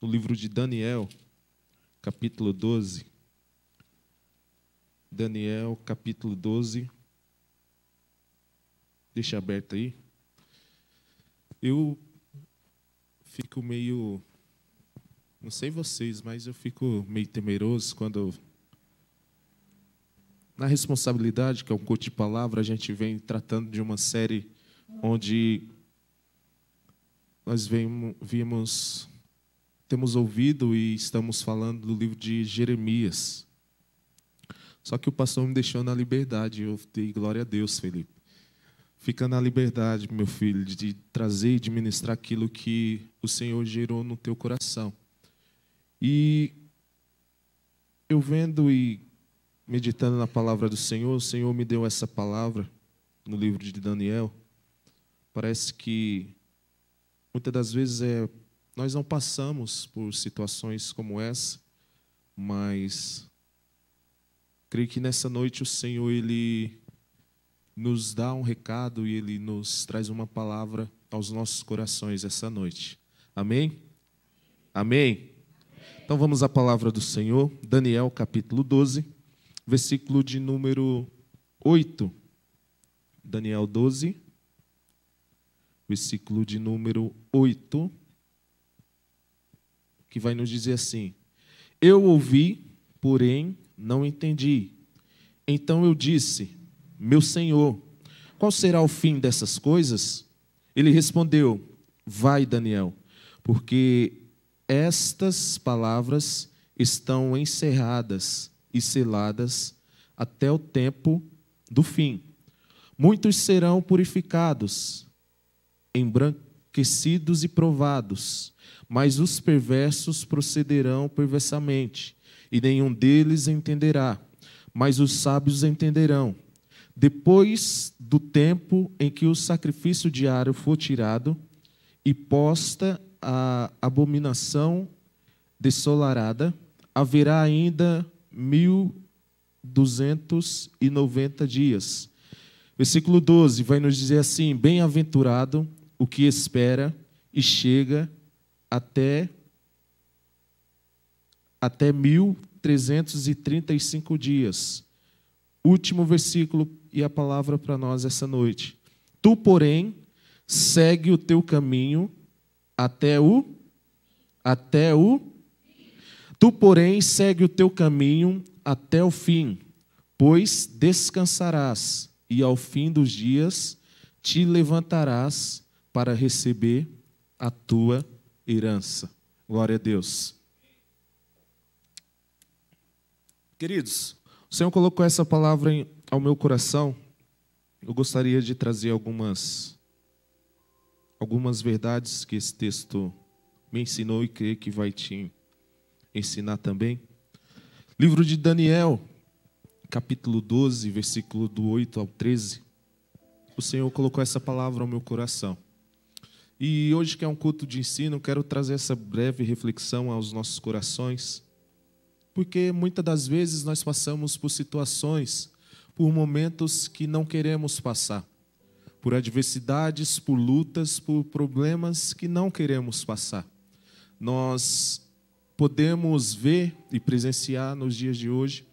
no livro de Daniel, capítulo 12. Daniel, capítulo 12. Deixa aberto aí. Eu fico meio... Não sei vocês, mas eu fico meio temeroso quando... Na responsabilidade, que é um culto de palavra, a gente vem tratando de uma série onde nós temos ouvido e estamos falando do livro de Jeremias. Só que o pastor me deixou na liberdade, eu dei glória a Deus, Felipe. Fica na liberdade, meu filho, de trazer e de ministrar aquilo que o Senhor gerou no teu coração. E eu vendo e meditando na palavra do Senhor, o Senhor me deu essa palavra no livro de Daniel. Parece que muitas das vezes nós não passamos por situações como essa, mas creio que nessa noite o Senhor Ele nos dá um recado e Ele nos traz uma palavra aos nossos corações essa noite. Amém? Amém? Então vamos à palavra do Senhor, Daniel capítulo 12, versículo de número 8. Daniel 12, versículo de número 8, que vai nos dizer assim: Eu ouvi, porém não entendi. Então eu disse: Meu Senhor, qual será o fim dessas coisas? Ele respondeu: Vai, Daniel, porque estas palavras estão encerradas e seladas até o tempo do fim. Muitos serão purificados, embranquecidos e provados, mas os perversos procederão perversamente, e nenhum deles entenderá, mas os sábios entenderão. Depois do tempo em que o sacrifício diário for tirado e posta a abominação dessolarada, haverá ainda 1290 dias. Versículo 12 vai nos dizer assim: Bem-aventurado o que espera e chega até 1335 dias. Último versículo e a palavra para nós essa noite. Tu, porém, segue o teu caminho Tu, porém, segue o teu caminho até o fim, pois descansarás, e ao fim dos dias te levantarás para receber a tua herança. Glória a Deus. Queridos, o Senhor colocou essa palavra ao meu coração. Eu gostaria de trazer algumas verdades que esse texto me ensinou e creio que vai te ensinar também. Livro de Daniel, capítulo 12, versículo do 8 ao 13. O Senhor colocou essa palavra ao meu coração. E hoje, que é um culto de ensino, quero trazer essa breve reflexão aos nossos corações, porque muitas das vezes nós passamos por situações, por momentos que não queremos passar, por adversidades, por lutas, por problemas que não queremos passar. Nós podemos ver e presenciar nos dias de hoje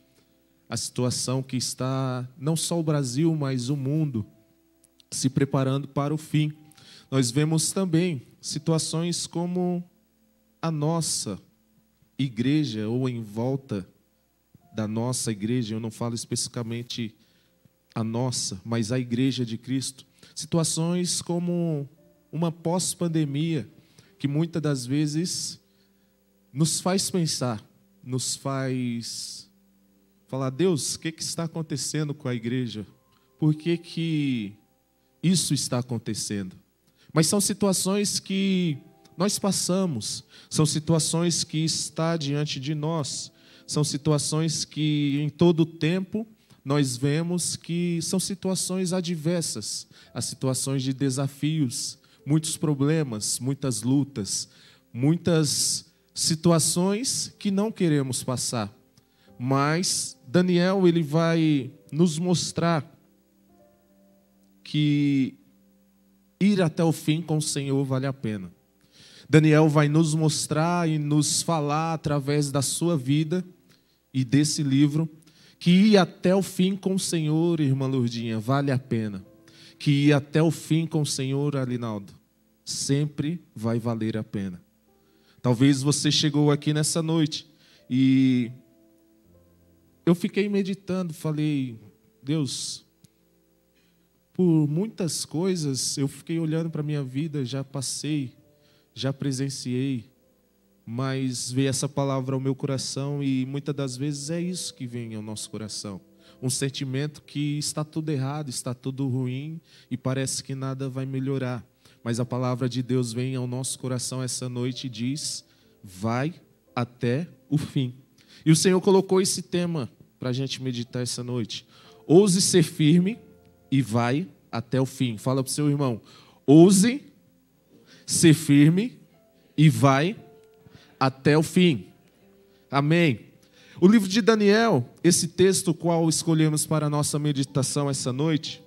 a situação que está, não só o Brasil, mas o mundo, se preparando para o fim. Nós vemos também situações como a nossa igreja, ou em volta da nossa igreja, eu não falo especificamente a nossa, mas a igreja de Cristo. Situações como uma pós-pandemia, que muitas das vezes nos faz pensar, nos faz falar: Deus, o que está acontecendo com a igreja? Por que isso está acontecendo? Mas são situações que nós passamos, são situações que estão diante de nós, são situações que em todo o tempo nós vemos que são situações adversas, as situações de desafios, muitos problemas, muitas lutas, muitas situações que não queremos passar. Mas Daniel, ele vai nos mostrar que ir até o fim com o Senhor vale a pena. Daniel vai nos mostrar e nos falar através da sua vida e desse livro que ir até o fim com o Senhor, irmã Lourdinha, vale a pena. Que ir até o fim com o Senhor, Alinaldo, sempre vai valer a pena. Talvez você chegou aqui nessa noite e eu fiquei meditando, falei, Deus, por muitas coisas eu fiquei olhando para a minha vida, já passei, já presenciei, mas veio essa palavra ao meu coração e muitas das vezes é isso que vem ao nosso coração. Um sentimento que está tudo errado, está tudo ruim e parece que nada vai melhorar. Mas a palavra de Deus vem ao nosso coração essa noite e diz, vai até o fim. E o Senhor colocou esse tema para a gente meditar essa noite. Ouse ser firme e vai até o fim. Fala para o seu irmão, ouse ser firme e vai até o fim. Amém. O livro de Daniel, esse texto qual escolhemos para a nossa meditação essa noite,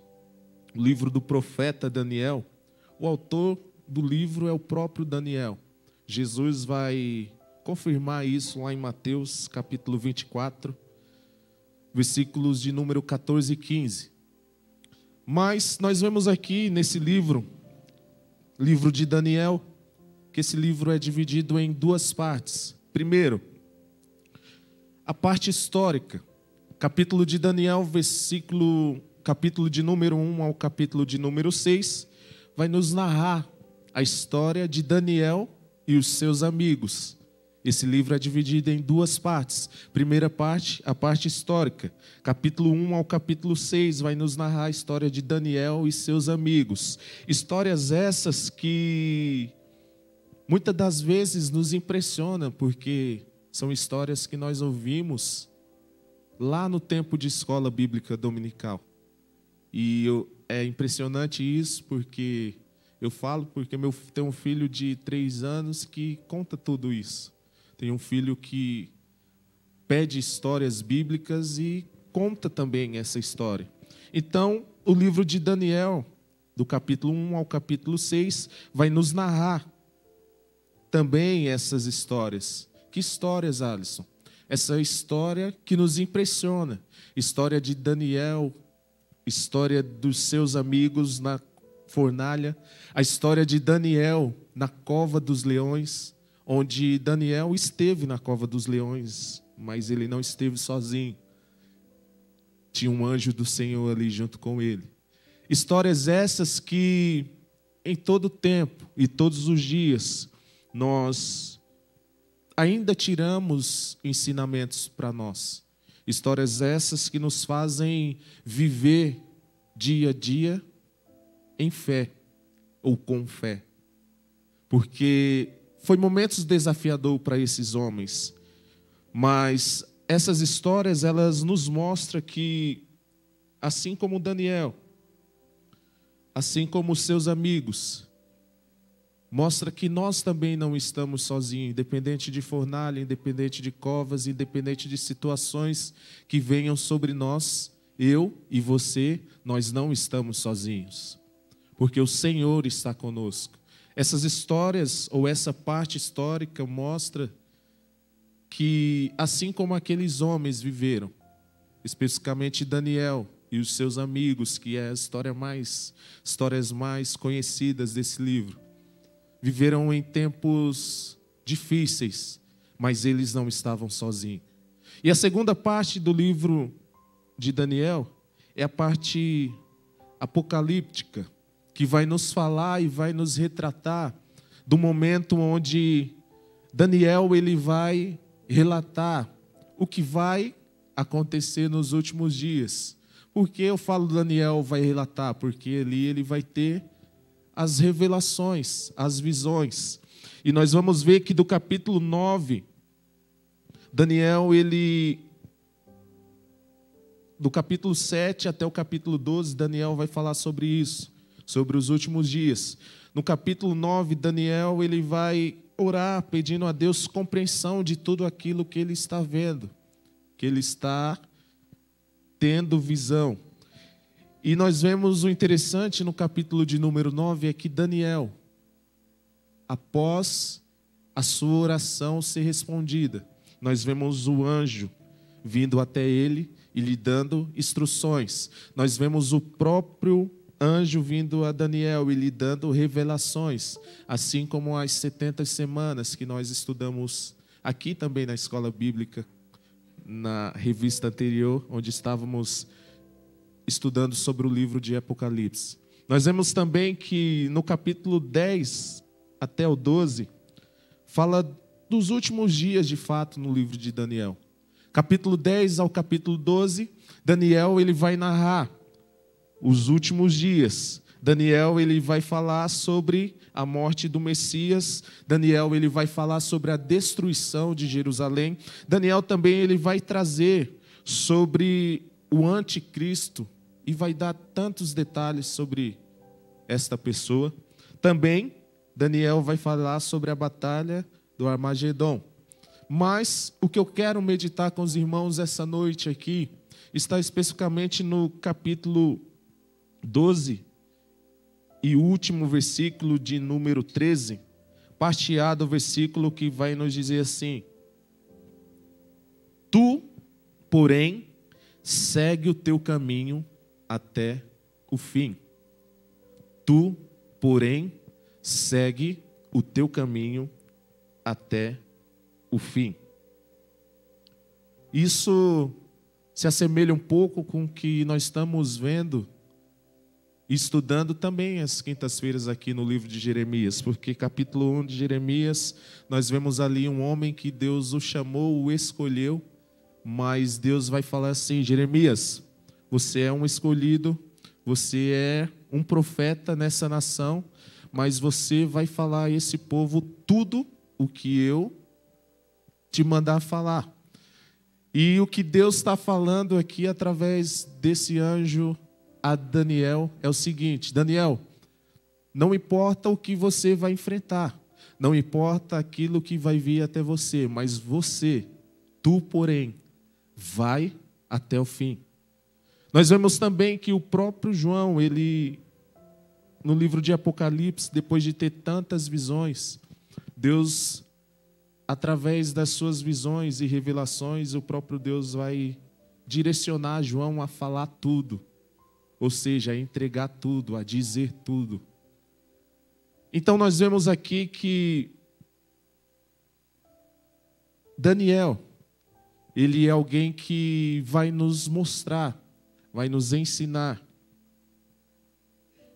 o livro do profeta Daniel, o autor do livro é o próprio Daniel. Jesus vai confirmar isso lá em Mateus capítulo 24, versículos de número 14 e 15. Mas nós vemos aqui nesse livro de Daniel, que esse livro é dividido em duas partes. Primeiro, a parte histórica, capítulo de Daniel, capítulo de número 1 ao capítulo de número 6, vai nos narrar a história de Daniel e os seus amigos. Esse livro é dividido em duas partes. Primeira parte, a parte histórica. Capítulo 1 ao capítulo 6 vai nos narrar a história de Daniel e seus amigos. Histórias essas que muitas das vezes nos impressionam, porque são histórias que nós ouvimos lá no tempo de escola bíblica dominical. E é impressionante isso, porque eu falo porque tenho um filho de 3 anos que conta tudo isso. Tenho um filho que pede histórias bíblicas e conta também essa história. Então, o livro de Daniel, do capítulo 1 ao capítulo 6, vai nos narrar também essas histórias. Que histórias, Alisson? Essa história que nos impressiona. História de Daniel, história dos seus amigos na fornalha, a história de Daniel na cova dos leões, onde Daniel esteve na cova dos leões, mas ele não esteve sozinho. Tinha um anjo do Senhor ali junto com ele. Histórias essas que em todo tempo e todos os dias nós ainda tiramos ensinamentos para nós. Histórias essas que nos fazem viver dia a dia em fé ou com fé. Porque foi momentos desafiadores para esses homens. Mas essas histórias, elas nos mostram que, assim como Daniel, assim como os seus amigos, mostra que nós também não estamos sozinhos, independente de fornalha, independente de covas, independente de situações que venham sobre nós, eu e você, nós não estamos sozinhos, porque o Senhor está conosco. Essas histórias, ou essa parte histórica, mostra que, assim como aqueles homens viveram, especificamente Daniel e os seus amigos, que é as histórias mais conhecidas desse livro, viveram em tempos difíceis, mas eles não estavam sozinhos. E a segunda parte do livro de Daniel é a parte apocalíptica, que vai nos falar e vai nos retratar do momento onde Daniel ele vai relatar o que vai acontecer nos últimos dias. Por que eu falo Daniel vai relatar? Porque ali ele vai ter as revelações, as visões. E nós vamos ver que do capítulo 9, Daniel, do capítulo 7 até o capítulo 12, Daniel vai falar sobre isso, sobre os últimos dias. No capítulo 9, Daniel ele vai orar pedindo a Deus compreensão de tudo aquilo que ele está vendo, que ele está tendo visão. E nós vemos o interessante no capítulo de número 9 é que Daniel, após a sua oração ser respondida, nós vemos o anjo vindo até ele e lhe dando instruções. Nós vemos o próprio anjo vindo a Daniel e lhe dando revelações, assim como as 70 semanas que nós estudamos aqui também na escola bíblica, na revista anterior, onde estávamos estudando sobre o livro de Apocalipse. Nós vemos também que no capítulo 10 até o 12, fala dos últimos dias de fato no livro de Daniel. Capítulo 10 ao capítulo 12, Daniel ele vai narrar os últimos dias. Daniel ele vai falar sobre a morte do Messias. Daniel ele vai falar sobre a destruição de Jerusalém. Daniel também ele vai trazer sobre o anticristo e vai dar tantos detalhes sobre esta pessoa. Também Daniel vai falar sobre a batalha do Armagedon. Mas o que eu quero meditar com os irmãos essa noite aqui está especificamente no capítulo 12 e último versículo de número 13, parte A do versículo que vai nos dizer assim: Tu, porém, segue o teu caminho até o fim. Tu, porém, segue o teu caminho até o fim. Isso se assemelha um pouco com o que nós estamos vendo, estudando também às quintas-feiras aqui no livro de Jeremias, porque capítulo 1 de Jeremias, nós vemos ali um homem que Deus o chamou, o escolheu, mas Deus vai falar assim: Jeremias, você é um escolhido, você é um profeta nessa nação, mas você vai falar a esse povo tudo o que eu te mandar falar. E o que Deus está falando aqui através desse anjo a Daniel é o seguinte: Daniel, não importa o que você vai enfrentar, não importa aquilo que vai vir até você, mas você, tu, porém, vai até o fim. Nós vemos também que o próprio João, ele, no livro de Apocalipse, depois de ter tantas visões, Deus, através das suas visões e revelações, o próprio Deus vai direcionar João a falar tudo, ou seja, a entregar tudo, a dizer tudo. Então nós vemos aqui que Daniel, ele é alguém que vai nos mostrar, vai nos ensinar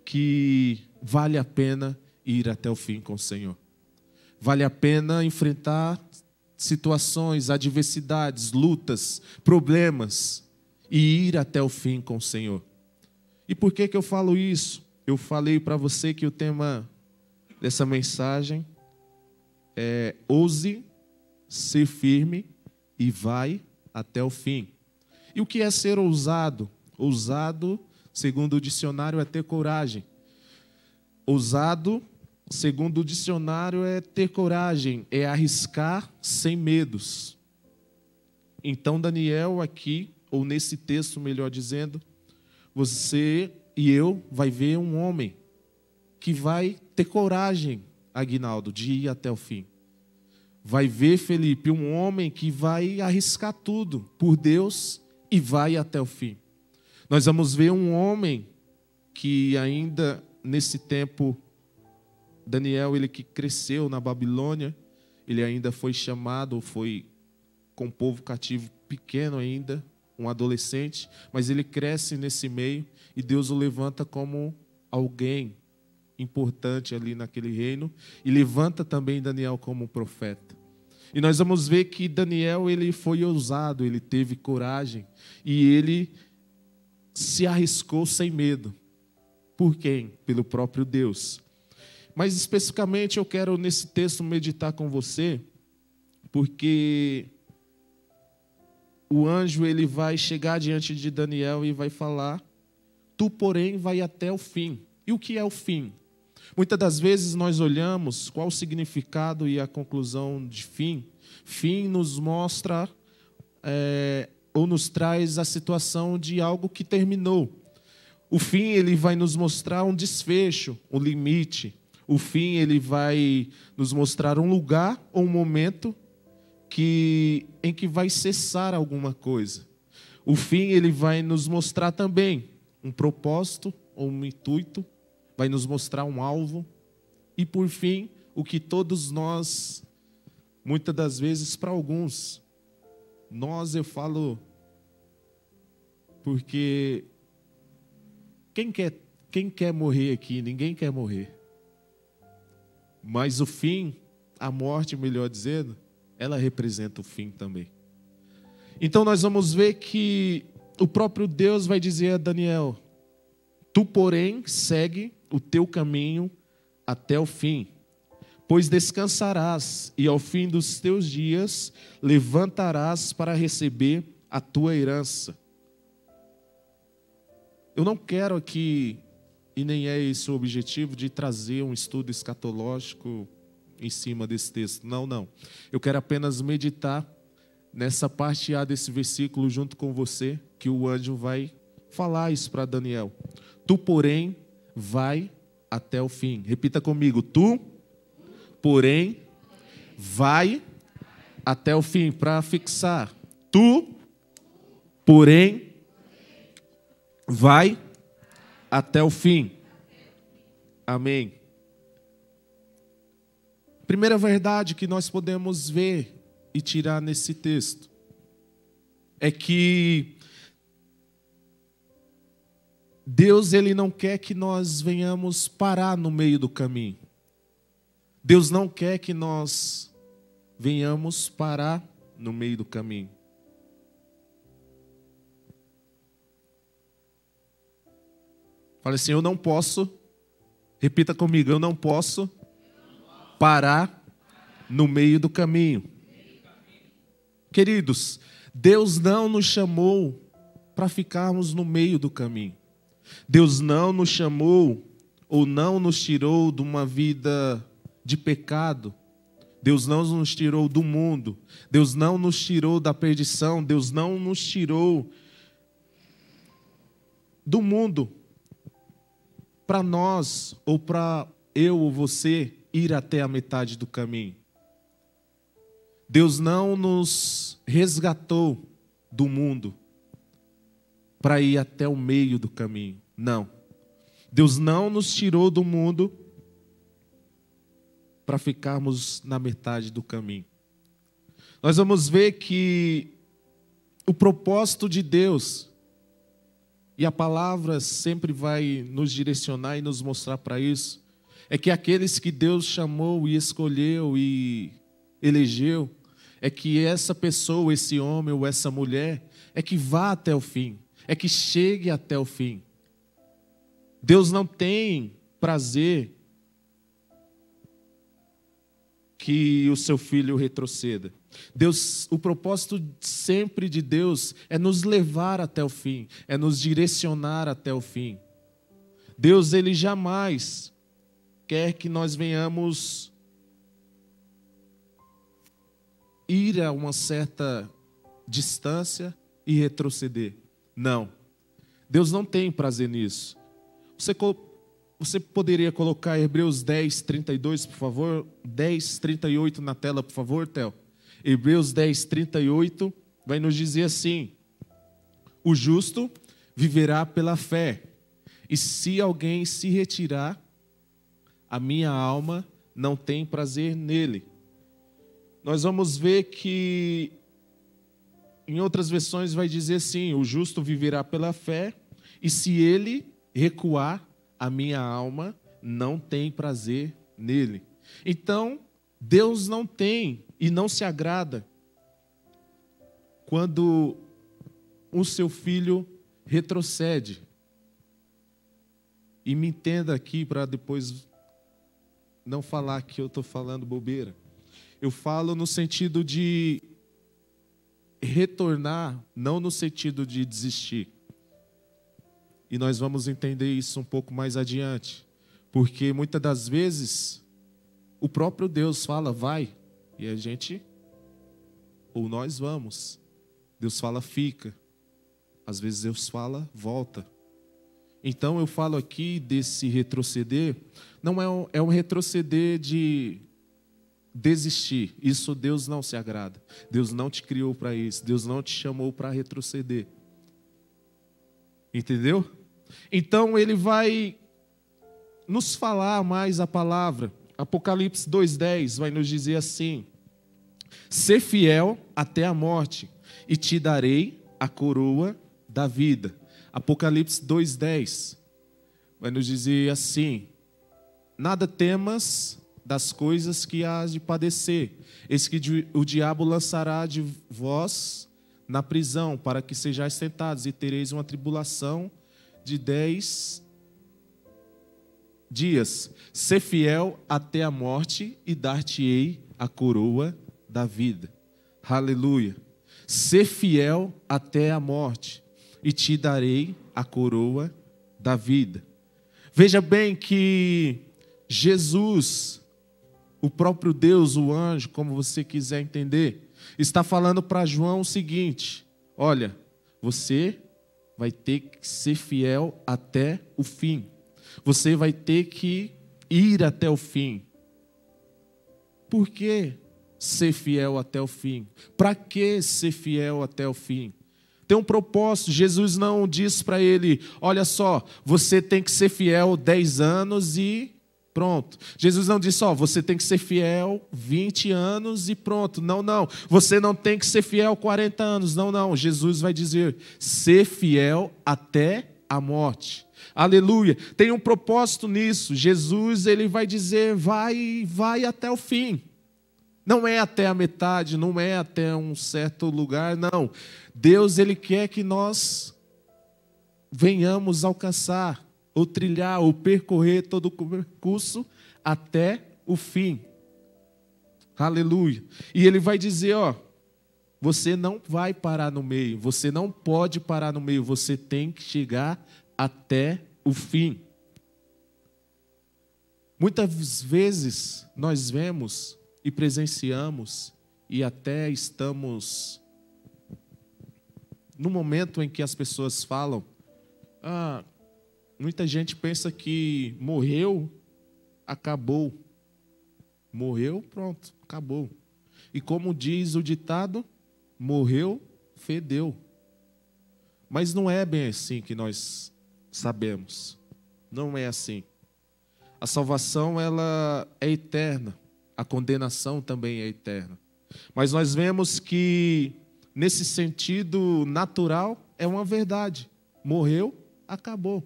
que vale a pena ir até o fim com o Senhor. Vale a pena enfrentar situações, adversidades, lutas, problemas e ir até o fim com o Senhor. E por que eu falo isso? Eu falei para você que o tema dessa mensagem é: ouse ser firme e vai até o fim. E o que é ser ousado? Ousado, segundo o dicionário, é ter coragem. Ousado, segundo o dicionário, é ter coragem, é arriscar sem medos. Então Daniel aqui, ou nesse texto, melhor dizendo, você e eu vai ver um homem que vai ter coragem, Aguinaldo, de ir até o fim. Vai ver, Felipe, um homem que vai arriscar tudo por Deus e vai até o fim. Nós vamos ver um homem que ainda nesse tempo, Daniel, ele que cresceu na Babilônia, ele ainda foi chamado, foi com o povo cativo pequeno ainda, um adolescente, mas ele cresce nesse meio e Deus o levanta como alguém importante ali naquele reino e levanta também Daniel como profeta. E nós vamos ver que Daniel, ele foi ousado, ele teve coragem e ele se arriscou sem medo. Por quem? Pelo próprio Deus. Mas especificamente eu quero nesse texto meditar com você, porque o anjo ele vai chegar diante de Daniel e vai falar: tu, porém, vai até o fim. E o que é o fim? Muitas das vezes nós olhamos qual o significado e a conclusão de fim. Fim nos mostra ou nos traz a situação de algo que terminou. O fim ele vai nos mostrar um desfecho, um limite, O fim, ele vai nos mostrar um lugar ou um momento em que vai cessar alguma coisa. O fim, ele vai nos mostrar também um propósito ou um intuito, vai nos mostrar um alvo. E, por fim, o que todos nós, muitas das vezes, para alguns, eu falo, porque quem quer morrer aqui? Ninguém quer morrer. Mas o fim, a morte, melhor dizendo, ela representa o fim também. Então nós vamos ver que o próprio Deus vai dizer a Daniel: tu, porém, segue o teu caminho até o fim, pois descansarás e ao fim dos teus dias levantarás para receber a tua herança. Eu não quero aqui, e nem é esse o objetivo, de trazer um estudo escatológico em cima desse texto. Não. Eu quero apenas meditar nessa parte A desse versículo junto com você, que o anjo vai falar isso para Daniel. Tu, porém, vai até o fim. Repita comigo. Tu, porém, vai até o fim. Para fixar. Tu, porém, vai até o fim. Amém. Primeira verdade que nós podemos ver e tirar nesse texto é que Deus, ele não quer que nós venhamos parar no meio do caminho. Deus não quer que nós venhamos parar no meio do caminho. Fala assim: eu não posso, repita comigo, eu não posso parar no meio do caminho. Queridos, Deus não nos chamou para ficarmos no meio do caminho. Deus não nos chamou ou não nos tirou de uma vida de pecado. Deus não nos tirou do mundo. Deus não nos tirou da perdição. Deus não nos tirou do mundo para nós ou para eu ou você ir até a metade do caminho. Deus não nos resgatou do mundo para ir até o meio do caminho. Não. Deus não nos tirou do mundo para ficarmos na metade do caminho. Nós vamos ver que o propósito de Deus, e a palavra sempre vai nos direcionar e nos mostrar para isso, é que aqueles que Deus chamou e escolheu e elegeu, é que essa pessoa, esse homem ou essa mulher, é que vá até o fim, é que chegue até o fim. Deus não tem prazer que o seu filho retroceda. O propósito sempre de Deus é nos levar até o fim, é nos direcionar até o fim. Deus, ele jamais quer que nós venhamos ir a uma certa distância e retroceder. Não. Deus não tem prazer nisso. Você poderia colocar Hebreus 10, 32, por favor? 10, 38 na tela, por favor, Theo. Hebreus 10, 38 vai nos dizer assim: o justo viverá pela fé, e se alguém se retirar, a minha alma não tem prazer nele. Nós vamos ver que em outras versões vai dizer assim: o justo viverá pela fé, e se ele recuar, a minha alma não tem prazer nele. Então, Deus não tem e não se agrada quando o seu filho retrocede. E me entenda aqui para depois não falar que eu estou falando bobeira. Eu falo no sentido de retornar, não no sentido de desistir. E nós vamos entender isso um pouco mais adiante. Porque muitas das vezes o próprio Deus fala, vai, e a gente, ou nós vamos. Deus fala, fica. Às vezes Deus fala, volta. Então eu falo aqui desse retroceder, não é um retroceder de desistir. Isso Deus não se agrada. Deus não te criou para isso. Deus não te chamou para retroceder. Entendeu? Então ele vai nos falar mais a palavra. Apocalipse 2:10 vai nos dizer assim: ser fiel até a morte, e te darei a coroa da vida. Apocalipse 2:10 vai nos dizer assim: nada temas das coisas que hás de padecer. Eis que o diabo lançará de vós na prisão, para que sejais tentados, e tereis uma tribulação de 10 dias. Ser fiel até a morte, e dar-te-ei a coroa da vida. Aleluia. Ser fiel até a morte, e te darei a coroa da vida. Veja bem que Jesus, o próprio Deus, o anjo, como você quiser entender, está falando para João o seguinte: olha, você vai ter que ser fiel até o fim. Você vai ter que ir até o fim. Por que ser fiel até o fim? Para que ser fiel até o fim? Tem um propósito. Jesus não diz para ele: olha só, você tem que ser fiel 10 anos e pronto. Jesus não disse: ó, você tem que ser fiel 20 anos e pronto. Não, não. Você não tem que ser fiel 40 anos. Não, não. Jesus vai dizer: ser fiel até a morte. Aleluia. Tem um propósito nisso. Jesus, ele vai dizer: vai até o fim. Não é até a metade, não é até um certo lugar, não. Deus, ele quer que nós venhamos alcançar, ou trilhar, ou percorrer todo o percurso até o fim. Aleluia. E ele vai dizer: ó, você não vai parar no meio, você não pode parar no meio, você tem que chegar até o fim. Muitas vezes nós vemos e presenciamos, e até estamos no momento em que as pessoas falam: muita gente pensa que morreu, acabou. Morreu, pronto, acabou. E como diz o ditado, morreu, fedeu. Mas não é bem assim que nós sabemos. Não é assim. A salvação, ela é eterna. A condenação também é eterna. Mas nós vemos que, nesse sentido natural, é uma verdade. Morreu, acabou.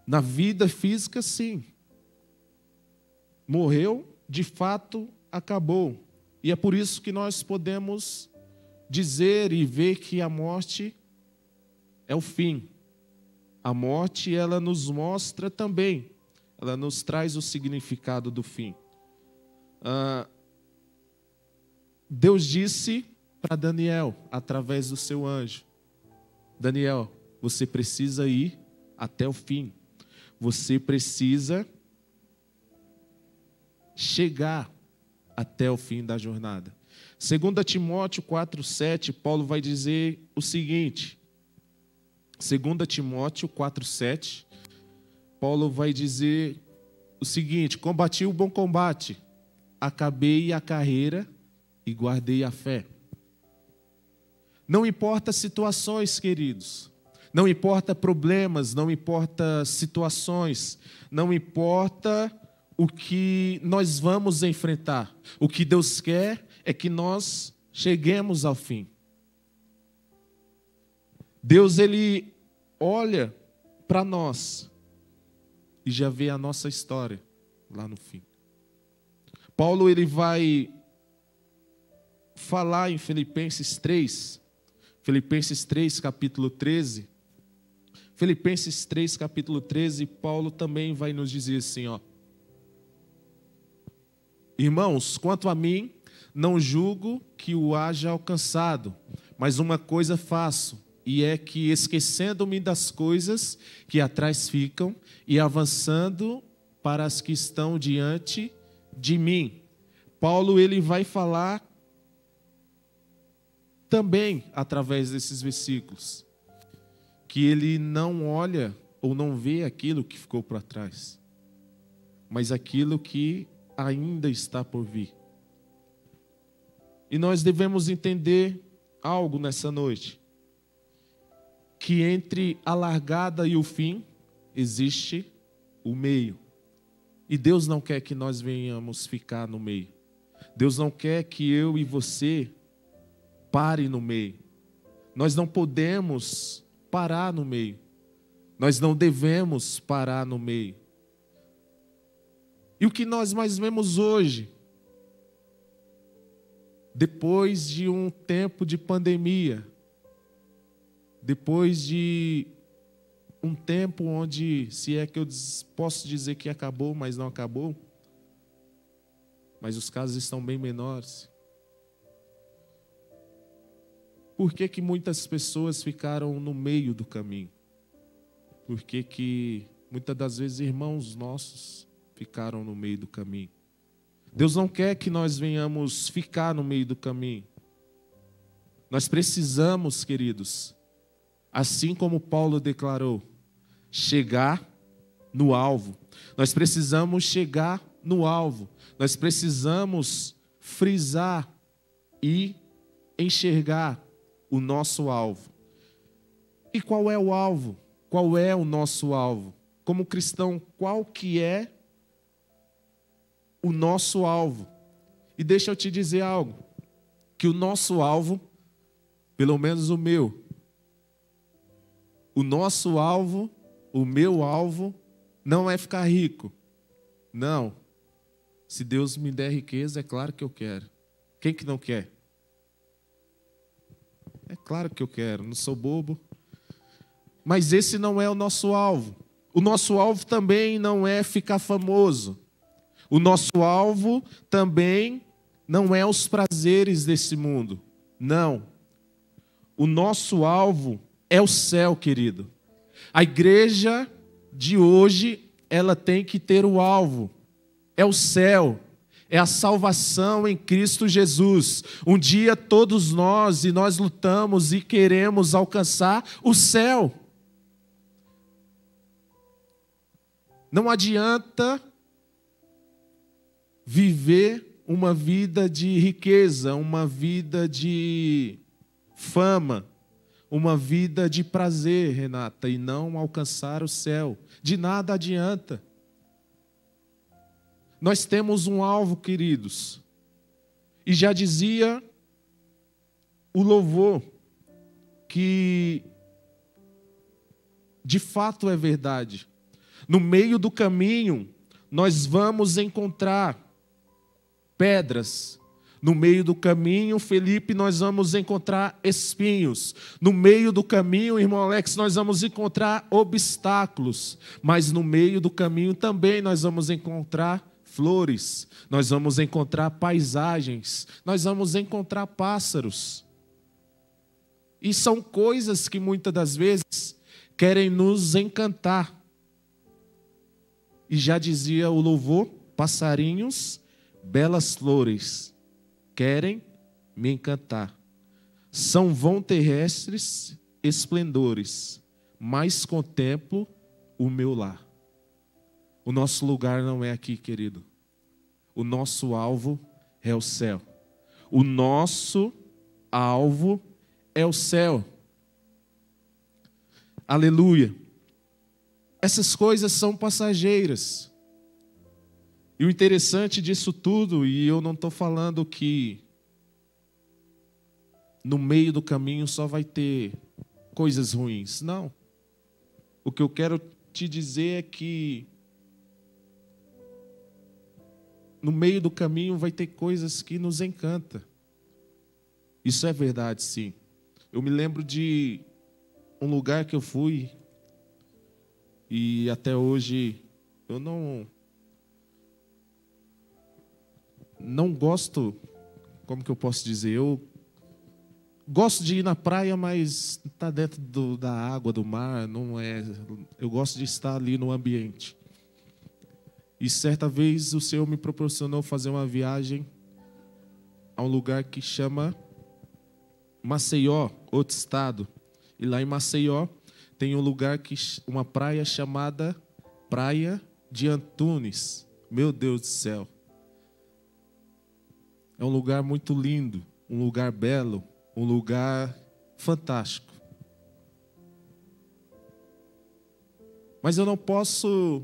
Na vida física, sim. Morreu, de fato, acabou. E é por isso que nós podemos dizer e ver que a morte é o fim. A morte, ela nos mostra também, ela nos traz o significado do fim. Deus disse para Daniel, através do seu anjo: Daniel, você precisa ir até o fim. Você precisa chegar até o fim da jornada. 2 Timóteo 4,7, Paulo vai dizer o seguinte. 2 Timóteo 4,7, Paulo vai dizer o seguinte: combati o bom combate, acabei a carreira e guardei a fé. Não importa situações, queridos, não importa problemas, não importa situações, não importa o que nós vamos enfrentar. O que Deus quer é que nós cheguemos ao fim. Deus, ele olha para nós e já vê a nossa história lá no fim. Paulo, ele vai falar em Filipenses 3, capítulo 13. Filipenses 3, capítulo 13, Paulo também vai nos dizer assim, ó: irmãos, quanto a mim, não julgo que o haja alcançado, mas uma coisa faço, e é que, esquecendo-me das coisas que atrás ficam e avançando para as que estão diante de mim. Paulo, ele vai falar também através desses versículos, que ele não olha ou não vê aquilo que ficou para trás, mas aquilo que ainda está por vir. E nós devemos entender algo nessa noite, que entre a largada e o fim existe o meio. E Deus não quer que nós venhamos ficar no meio. Deus não quer que eu e você pare no meio. Nós não podemos parar no meio. Nós não devemos parar no meio. E o que nós mais vemos hoje, depois de um tempo de pandemia, depois de um tempo onde, se é que eu posso dizer que acabou, mas não acabou, mas os casos estão bem menores. Por que que muitas pessoas ficaram no meio do caminho? Por que que muitas das vezes irmãos nossos ficaram no meio do caminho? Deus não quer que nós venhamos ficar no meio do caminho. Nós precisamos, queridos, assim como Paulo declarou, chegar no alvo. Nós precisamos chegar no alvo. Nós precisamos frisar e enxergar o nosso alvo. E qual é o alvo? Qual é o nosso alvo? Como cristão, qual que é o nosso alvo? E deixa eu te dizer algo, que o nosso alvo, pelo menos o meu, o nosso alvo, o meu alvo, não é ficar rico. Não. Se Deus me der riqueza, é claro que eu quero. Quem que não quer? É claro que eu quero, não sou bobo. Mas esse não é o nosso alvo. O nosso alvo também não é ficar famoso. O nosso alvo também não é os prazeres desse mundo. Não. O nosso alvo é o céu, querido. A igreja de hoje, ela tem que ter o alvo. É o céu. É a salvação em Cristo Jesus. Um dia todos nós, e nós lutamos e queremos alcançar o céu. Não adianta viver uma vida de riqueza, uma vida de fama, uma vida de prazer, Renata, e não alcançar o céu. De nada adianta. Nós temos um alvo, queridos. E já dizia o louvor que de fato é verdade. No meio do caminho, nós vamos encontrar pedras. No meio do caminho, Felipe, nós vamos encontrar espinhos. No meio do caminho, irmão Alex, nós vamos encontrar obstáculos. Mas no meio do caminho também nós vamos encontrar flores. Nós vamos encontrar paisagens. Nós vamos encontrar pássaros. E são coisas que muitas das vezes querem nos encantar. E já dizia o louvor, passarinhos, belas flores, querem me encantar. São vão terrestres esplendores, mas contemplo o meu lar. O nosso lugar não é aqui, querido. O nosso alvo é o céu. O nosso alvo é o céu. Aleluia. Essas coisas são passageiras. E o interessante disso tudo, e eu não estou falando que no meio do caminho só vai ter coisas ruins. Não. O que eu quero te dizer é que no meio do caminho vai ter coisas que nos encantam. Isso é verdade, sim. Eu me lembro de um lugar que eu fui e até hoje eu não gosto, como que eu posso dizer? Eu gosto de ir na praia, mas está dentro da água, do mar, não é. Eu gosto de estar ali no ambiente. E certa vez o Senhor me proporcionou fazer uma viagem a um lugar que chama Maceió, outro estado. E lá em Maceió tem um lugar, uma praia chamada Praia de Antunes. Meu Deus do céu. É um lugar muito lindo, um lugar belo, um lugar fantástico. Mas eu não posso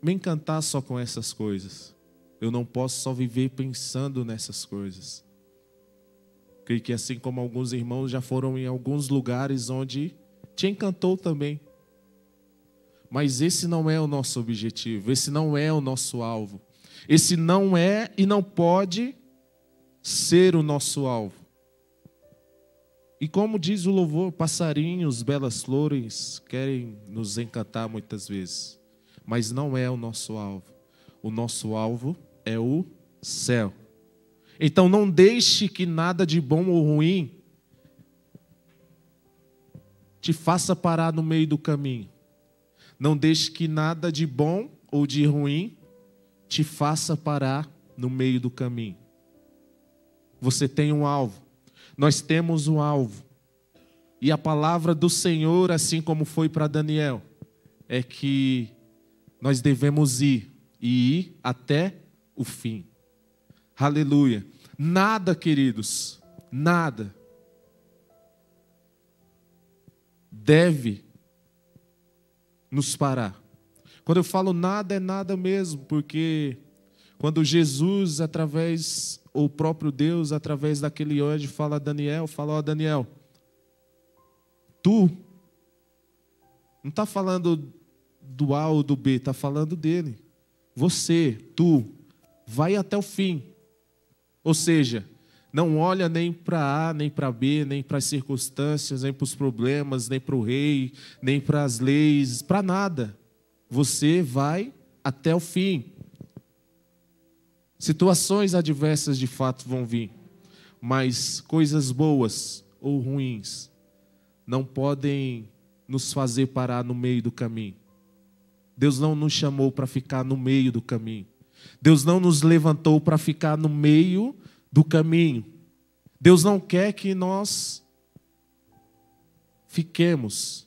me encantar só com essas coisas. Eu não posso só viver pensando nessas coisas. Creio que assim como alguns irmãos já foram em alguns lugares onde te encantou também. Mas esse não é o nosso objetivo, esse não é o nosso alvo. Esse não é e não pode ser o nosso alvo. E como diz o louvor, passarinhos, belas flores querem nos encantar muitas vezes. Mas não é o nosso alvo. O nosso alvo é o céu. Então não deixe que nada de bom ou ruim te faça parar no meio do caminho. Não deixe que nada de bom ou de ruim te faça parar no meio do caminho. Você tem um alvo. Nós temos um alvo. E a palavra do Senhor, assim como foi para Daniel, é que nós devemos ir e ir até o fim. Aleluia. Nada, queridos, nada deve nos parar. Quando eu falo nada, é nada mesmo, porque quando Jesus, ou o próprio Deus, através daquele anjo, fala a Daniel, fala, ó Daniel, tu, não está falando do A ou do B, está falando dele. Você, tu, vai até o fim. Ou seja, não olha nem para A, nem para B, nem para as circunstâncias, nem para os problemas, nem para o rei, nem para as leis, para nada. Você vai até o fim. Situações adversas de fato vão vir, mas coisas boas ou ruins não podem nos fazer parar no meio do caminho. Deus não nos chamou para ficar no meio do caminho. Deus não nos levantou para ficar no meio do caminho. Deus não quer que nós fiquemos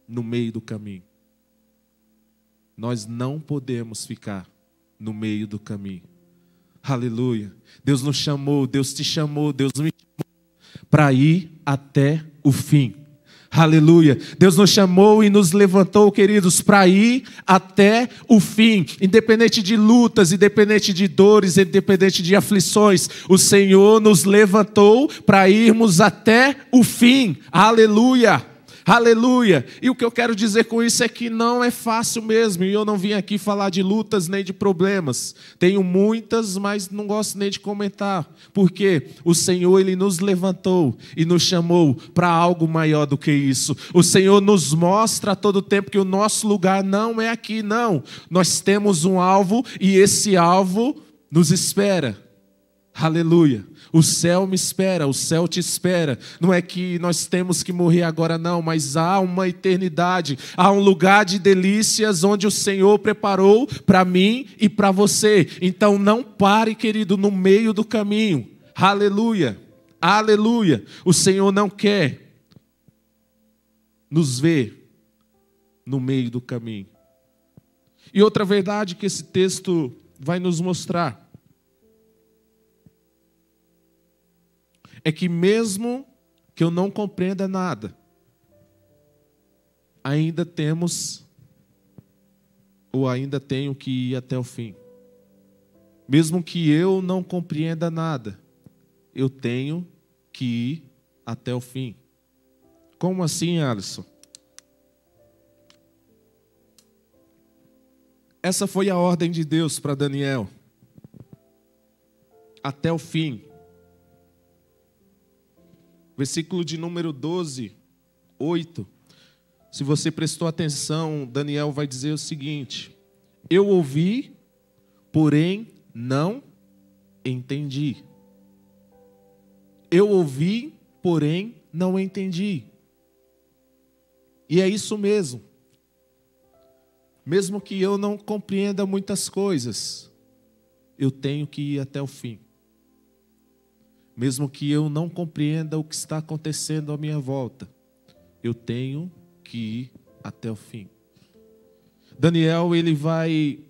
no meio do caminho. Nós não podemos ficar no meio do caminho. Aleluia. Deus nos chamou, Deus te chamou, Deus me chamou para ir até o fim. Aleluia. Deus nos chamou e nos levantou, queridos, para ir até o fim. Independente de lutas, independente de dores, independente de aflições, o Senhor nos levantou para irmos até o fim. Aleluia. Aleluia! E o que eu quero dizer com isso é que não é fácil mesmo. E eu não vim aqui falar de lutas nem de problemas. Tenho muitas, mas não gosto nem de comentar. Porque o Senhor, Ele nos levantou e nos chamou para algo maior do que isso. O Senhor nos mostra a todo tempo que o nosso lugar não é aqui, não. Nós temos um alvo e esse alvo nos espera. Aleluia. O céu me espera, o céu te espera. Não é que nós temos que morrer agora não, mas há uma eternidade, há um lugar de delícias onde o Senhor preparou para mim e para você. Então não pare, querido, no meio do caminho. Aleluia, aleluia. O Senhor não quer nos ver no meio do caminho. E outra verdade que esse texto vai nos mostrar é que mesmo que eu não compreenda nada, ainda tenho que ir até o fim. Mesmo que eu não compreenda nada, eu tenho que ir até o fim. Como assim, Alisson? Essa foi a ordem de Deus para Daniel. Até o fim. Versículo de número 12, 8. Se você prestou atenção, Daniel vai dizer o seguinte: eu ouvi, porém não entendi. Eu ouvi, porém não entendi. E é isso mesmo. Mesmo que eu não compreenda muitas coisas, eu tenho que ir até o fim. mesmo que eu não compreenda o que está acontecendo à minha volta, eu tenho que ir até o fim. Daniel, ele vai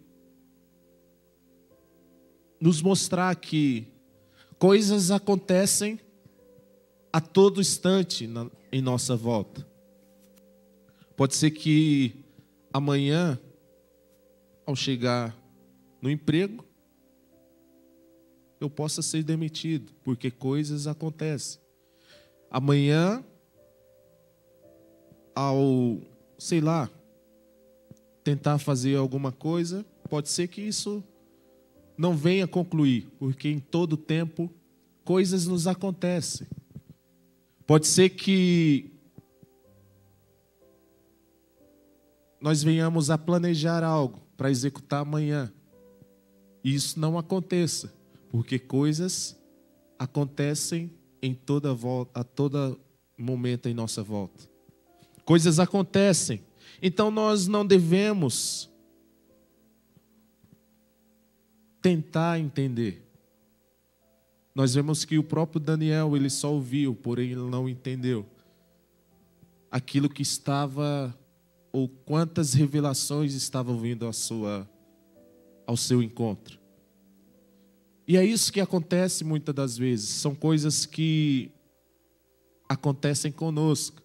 nos mostrar que coisas acontecem a todo instante em nossa volta. Pode ser que amanhã, ao chegar no emprego, eu possa ser demitido, porque coisas acontecem. Amanhã, ao, tentar fazer alguma coisa, pode ser que isso não venha concluir, porque em todo tempo coisas nos acontecem. Pode ser que nós venhamos a planejar algo para executar amanhã, e isso não aconteça, porque coisas acontecem em toda volta, a todo momento em nossa volta. Coisas acontecem. Então nós não devemos tentar entender. Nós vemos que o próprio Daniel, ele só ouviu, porém ele não entendeu aquilo que estava, ou quantas revelações estavam vindo ao seu encontro. E é isso que acontece muitas das vezes. São coisas que acontecem conosco,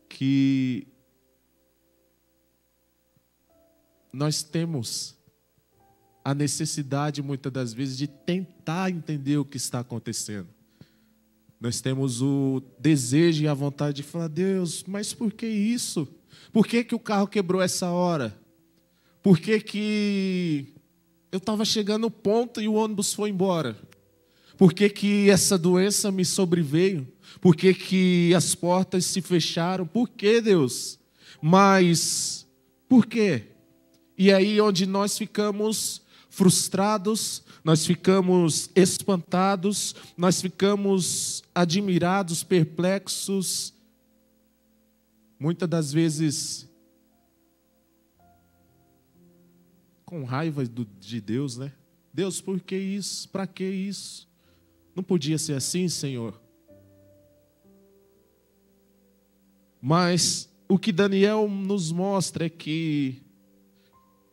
que nós temos a necessidade, muitas das vezes, de tentar entender o que está acontecendo. Nós temos o desejo e a vontade de falar: Deus, mas por que isso? Por que o carro quebrou essa hora? Por que eu estava chegando no ponto e o ônibus foi embora? Por que essa doença me sobreveio? Por que as portas se fecharam? Por que, Deus? Mas, por quê? E aí onde nós ficamos frustrados, nós ficamos espantados, nós ficamos admirados, perplexos, muitas das vezes com raiva de Deus, né? Deus, por que isso? Para que isso? Não podia ser assim, Senhor. Mas o que Daniel nos mostra é que,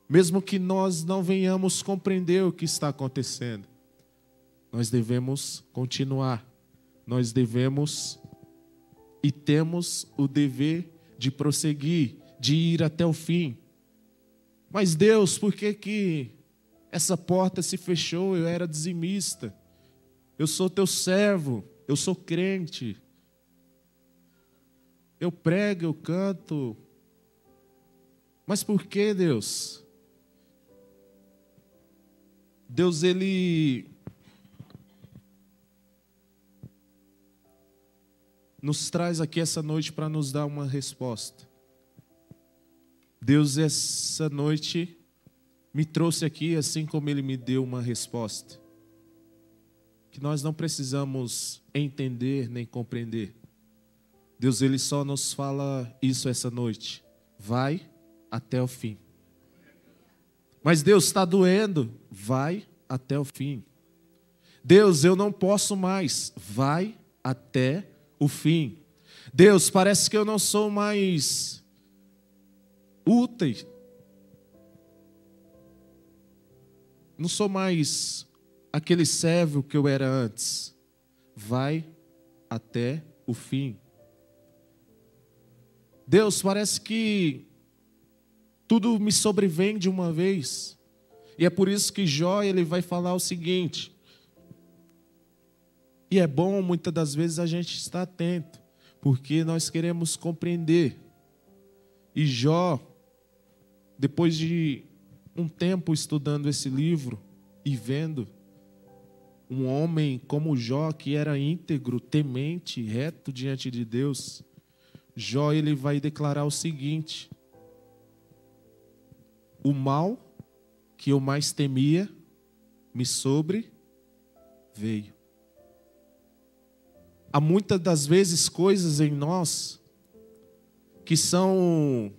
mesmo que nós não venhamos compreender o que está acontecendo, nós devemos continuar. Nós devemos e temos o dever de prosseguir, de ir até o fim. Mas Deus, por que essa porta se fechou? Eu era dizimista. Eu sou teu servo, eu sou crente. Eu prego, eu canto. Mas por que, Deus? Deus, Ele nos traz aqui essa noite para nos dar uma resposta. Deus, essa noite, me trouxe aqui assim como Ele me deu uma resposta. Que nós não precisamos entender nem compreender. Deus, Ele só nos fala isso essa noite. Vai até o fim. Mas Deus, está doendo. Vai até o fim. Deus, eu não posso mais. Vai até o fim. Deus, parece que eu não sou mais útil. Não sou mais aquele servo que eu era antes. Vai até o fim. Deus, parece que tudo me sobrevém de uma vez. E é por isso que Jó, ele vai falar o seguinte. E é bom muitas das vezes a gente estar atento, porque nós queremos compreender. E Jó, depois de um tempo estudando esse livro e vendo um homem como Jó, que era íntegro, temente, reto diante de Deus, Jó, ele vai declarar o seguinte: o mal que eu mais temia me sobreveio. Há muitas das vezes coisas em nós que são,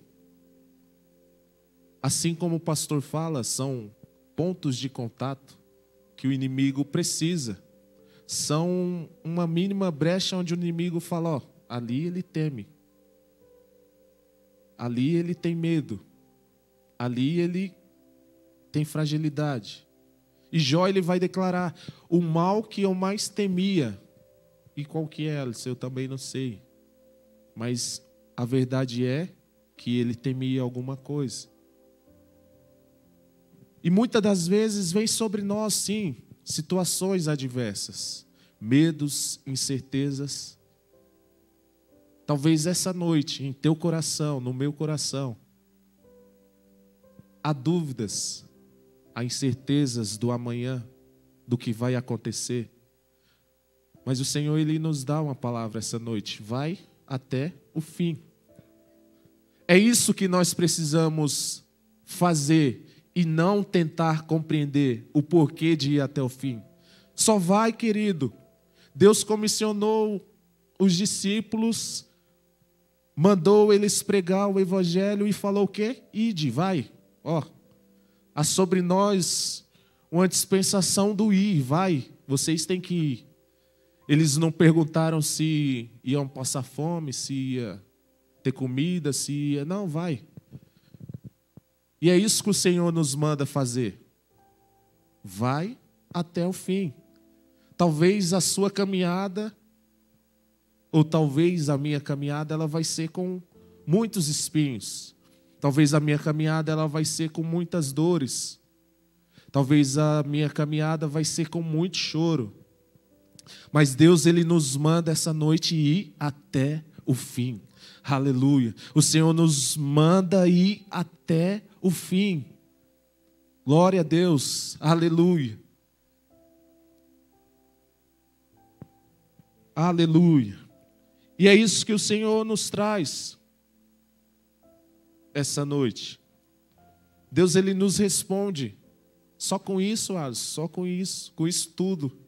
assim como o pastor fala, são pontos de contato. que o inimigo precisa. São uma mínima brecha onde o inimigo fala, ó, ali ele teme. Ali ele tem medo. Ali ele tem fragilidade. E Jó ele vai declarar, o mal que eu mais temia. E qual que é, Alice? Eu também não sei. Mas a verdade é que ele temia alguma coisa. E muitas das vezes vem sobre nós, sim, situações adversas, medos, incertezas. Talvez essa noite, em teu coração, no meu coração, há dúvidas, há incertezas do amanhã, do que vai acontecer. Mas o Senhor, Ele nos dá uma palavra essa noite, vai até o fim. É isso que nós precisamos fazer e não tentar compreender o porquê de ir até o fim. Só vai, querido. Deus comissionou os discípulos, mandou eles pregar o evangelho e falou o quê? Ide, vai. Ó, há sobre nós uma dispensação do ir, vai. Vocês têm que ir. Eles não perguntaram se iam passar fome, se ia ter comida, se ia... Não, vai. E é isso que o Senhor nos manda fazer. Vai até o fim. Talvez a sua caminhada, ou talvez a minha caminhada, ela vai ser com muitos espinhos. Talvez a minha caminhada ela vai ser com muitas dores. Talvez a minha caminhada vai ser com muito choro. Mas Deus, Ele nos manda essa noite ir até o fim. Aleluia. O Senhor nos manda ir até o fim. Glória a Deus. Aleluia. Aleluia. E é isso que o Senhor nos traz essa noite. Deus, Ele nos responde. Só com isso, Alisson, só com isso tudo.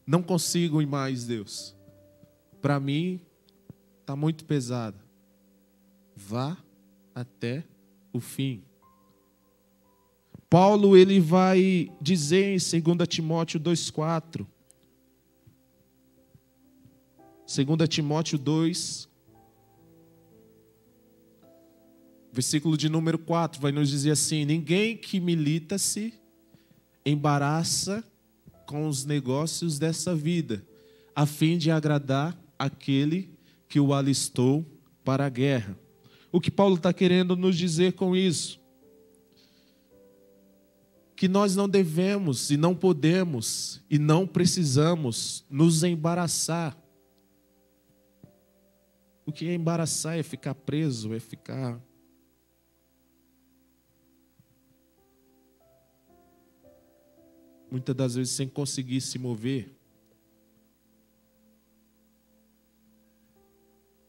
Não consigo ir mais, Deus. Para mim, está muito pesado. Vá até o fim. Paulo, ele vai dizer em 2 Timóteo 2,4. 2 Timóteo 2, versículo de número 4, vai nos dizer assim: ninguém que milita se embaraça com os negócios dessa vida, a fim de agradar aquele que o alistou para a guerra. O que Paulo está querendo nos dizer com isso? Que nós não devemos e não podemos e não precisamos nos embaraçar. O que é embaraçar? É ficar preso, é ficar... muitas das vezes sem conseguir se mover.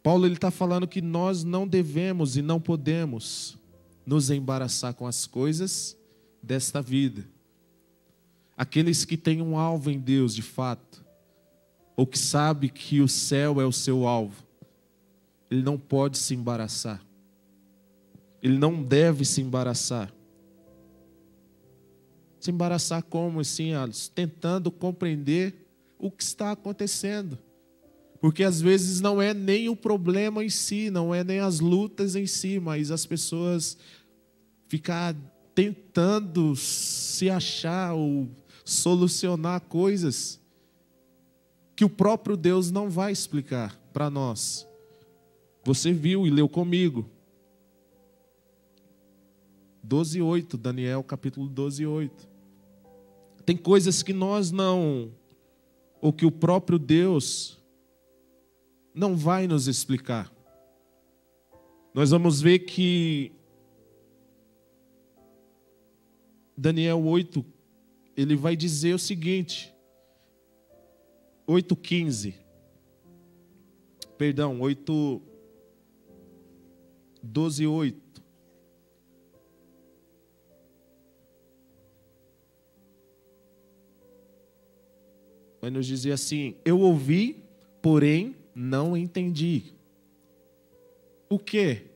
Paulo está falando que nós não devemos e não podemos nos embaraçar com as coisas desta vida. Aqueles que têm um alvo em Deus de fato, ou que sabe que o céu é o seu alvo, ele não pode se embaraçar. Ele não deve se embaraçar. Se embaraçar como assim, Alisson? Tentando compreender o que está acontecendo. Porque às vezes não é nem o problema em si, não é nem as lutas em si, mas as pessoas ficar tentando se achar ou solucionar coisas que o próprio Deus não vai explicar para nós. Você viu e leu comigo. 12:8, Daniel capítulo 12:8. Tem coisas que nós não, ou que o próprio Deus não vai nos explicar. Nós vamos ver que Daniel 8, ele vai dizer o seguinte, 8:15, perdão, 12:8. Vai nos dizer assim: eu ouvi, porém não entendi. O quê?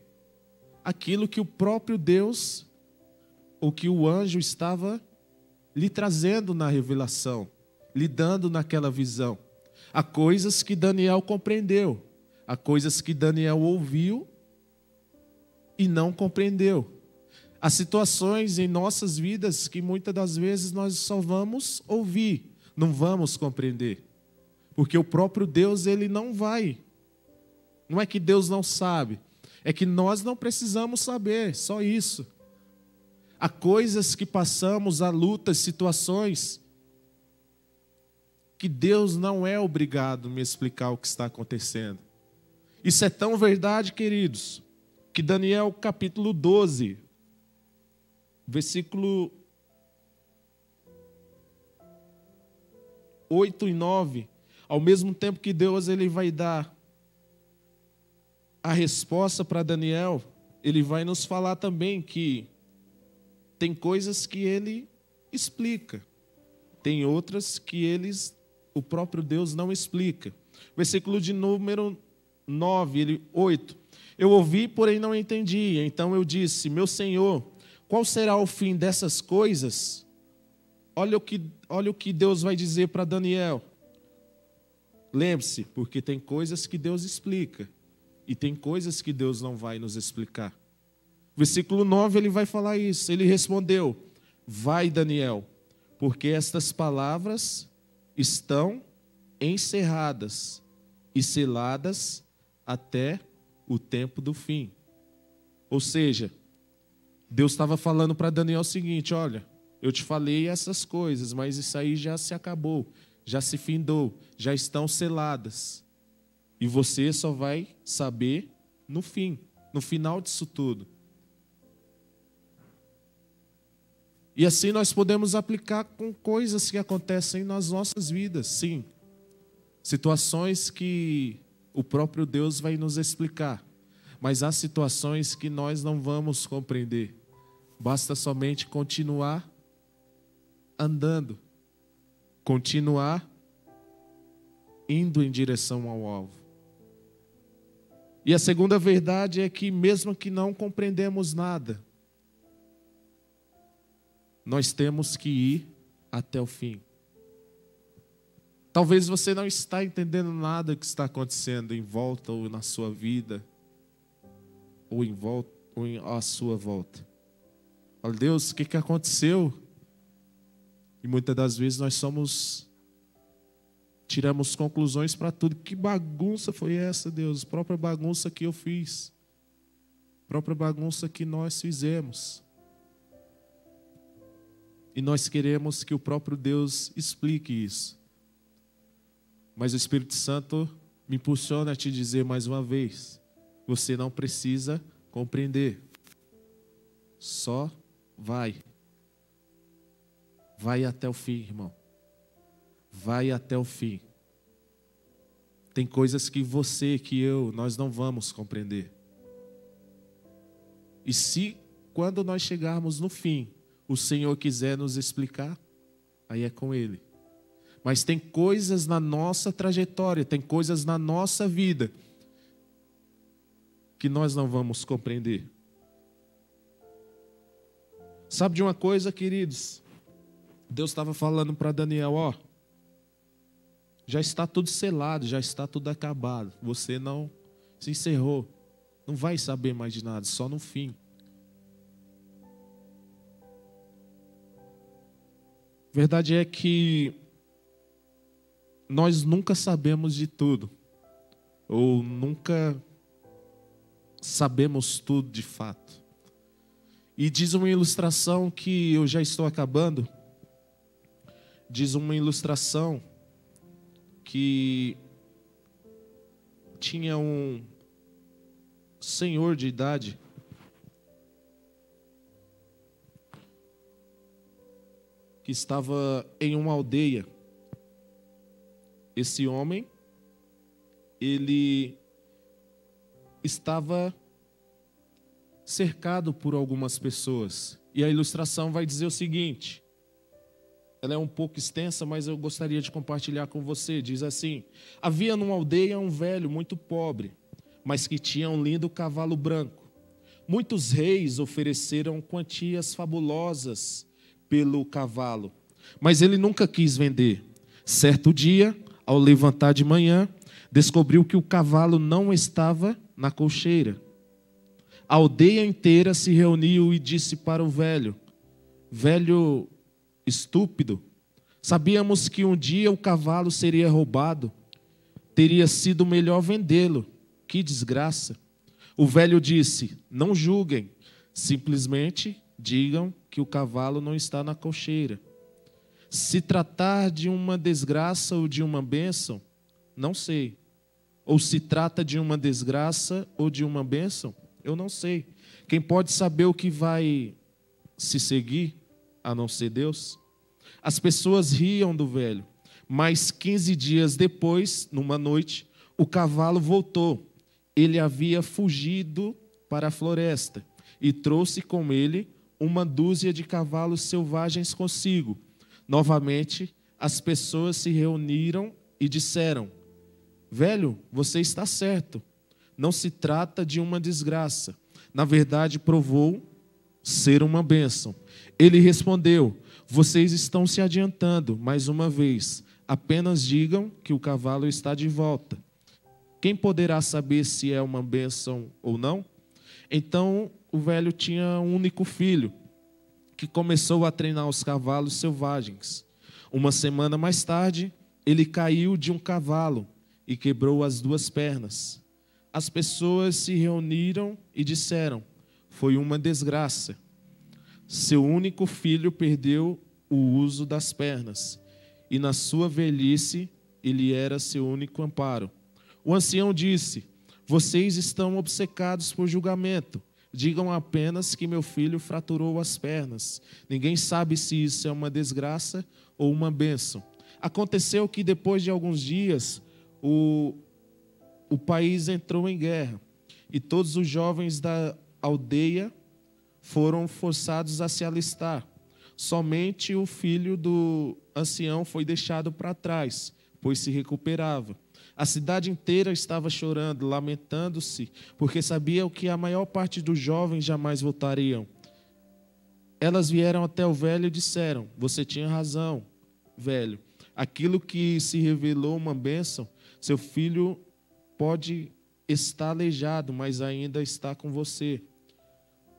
Aquilo que o próprio Deus, ou que o anjo estava lhe trazendo na revelação, lhe dando naquela visão. Há coisas que Daniel compreendeu, há coisas que Daniel ouviu e não compreendeu. Há situações em nossas vidas que muitas das vezes nós só vamos ouvir, não vamos compreender. Porque o próprio Deus, ele não vai. Não é que Deus não sabe, é que nós não precisamos saber, só isso. Há coisas que passamos, há lutas, situações, que Deus não é obrigado a me explicar o que está acontecendo. Isso é tão verdade, queridos, que Daniel capítulo 12, versículo 8 e 9, ao mesmo tempo que Deus ele vai dar a resposta para Daniel, ele vai nos falar também que tem coisas que ele explica, tem outras que o próprio Deus não explica. Versículo de número 9, 8. Eu ouvi, porém não entendi. Então eu disse, meu Senhor, qual será o fim dessas coisas? Olha o que Deus vai dizer para Daniel. Lembre-se, porque tem coisas que Deus explica e tem coisas que Deus não vai nos explicar. Versículo 9, ele vai falar isso. Ele respondeu, vai, Daniel, porque estas palavras estão encerradas e seladas até o tempo do fim. Ou seja, Deus estava falando para Daniel o seguinte, olha, eu te falei essas coisas, mas isso aí já se acabou, já se findou, já estão seladas. E você só vai saber no fim, no final disso tudo. E assim nós podemos aplicar com coisas que acontecem nas nossas vidas, sim. Situações que o próprio Deus vai nos explicar. Mas há situações que nós não vamos compreender. Basta somente continuar andando. Continuar indo em direção ao alvo. E a segunda verdade é que mesmo que não compreendemos nada, nós temos que ir até o fim. Talvez você não está entendendo nada que está acontecendo em volta ou na sua vida, ou em volta, ou à sua volta. Fala, Deus, o que aconteceu? E muitas das vezes nós tiramos conclusões para tudo. Que bagunça foi essa, Deus? A própria bagunça que eu fiz. A própria bagunça que nós fizemos. E nós queremos que o próprio Deus explique isso. Mas o Espírito Santo me impulsiona a te dizer mais uma vez, você não precisa compreender. Só vai. Vai até o fim, irmão. Vai até o fim. Tem coisas que você, que eu, nós não vamos compreender. E se, quando nós chegarmos no fim, o Senhor quiser nos explicar, aí é com Ele. Mas tem coisas na nossa trajetória, tem coisas na nossa vida que nós não vamos compreender. Sabe de uma coisa, queridos? Deus estava falando para Daniel, ó, já está tudo selado, já está tudo acabado. Você não se encerrou, não vai saber mais de nada, só no fim. Verdade é que nós nunca sabemos de tudo, ou nunca sabemos tudo de fato. E diz uma ilustração que eu já estou acabando, diz uma ilustração que tinha um senhor de idade que estava em uma aldeia. Esse homem, ele estava cercado por algumas pessoas. E a ilustração vai dizer o seguinte, ela é um pouco extensa, mas eu gostaria de compartilhar com você. Diz assim, havia numa aldeia um velho muito pobre, mas que tinha um lindo cavalo branco. Muitos reis ofereceram quantias fabulosas pelo cavalo, Mas ele nunca quis vender. Certo dia, ao levantar de manhã, descobriu que o cavalo não estava na cocheira. A aldeia inteira se reuniu e disse para o velho: velho estúpido, sabíamos que um dia o cavalo seria roubado. Teria sido melhor vendê-lo. Que desgraça. O velho disse: não julguem, simplesmente digam que o cavalo não está na cocheira. Se tratar de uma desgraça ou de uma bênção, não sei. Ou se trata de uma desgraça ou de uma bênção, eu não sei. Quem pode saber o que vai se seguir, a não ser Deus? As pessoas riam do velho, mas 15 dias depois, numa noite, o cavalo voltou. Ele havia fugido para a floresta e trouxe com ele uma dúzia de cavalos selvagens consigo. Novamente, as pessoas se reuniram e disseram: velho, você está certo. Não se trata de uma desgraça. Na verdade, provou ser uma bênção. Ele respondeu: vocês estão se adiantando mais uma vez. Apenas digam que o cavalo está de volta. Quem poderá saber se é uma bênção ou não? Então, o velho tinha um único filho, que começou a treinar os cavalos selvagens. Uma semana mais tarde, ele caiu de um cavalo e quebrou as 2 pernas. As pessoas se reuniram e disseram: foi uma desgraça. Seu único filho perdeu o uso das pernas, e na sua velhice ele era seu único amparo. O ancião disse: vocês estão obcecados por julgamento. Digam apenas que meu filho fraturou as pernas. Ninguém sabe se isso é uma desgraça ou uma bênção. Aconteceu que depois de alguns dias, o país entrou em guerra e todos os jovens da aldeia foram forçados a se alistar. Somente o filho do ancião foi deixado para trás, pois se recuperava. A cidade inteira estava chorando, lamentando-se, porque sabiam que a maior parte dos jovens jamais voltariam. Elas vieram até o velho e disseram: você tinha razão, velho. Aquilo que se revelou uma bênção, seu filho pode estar aleijado, mas ainda está com você.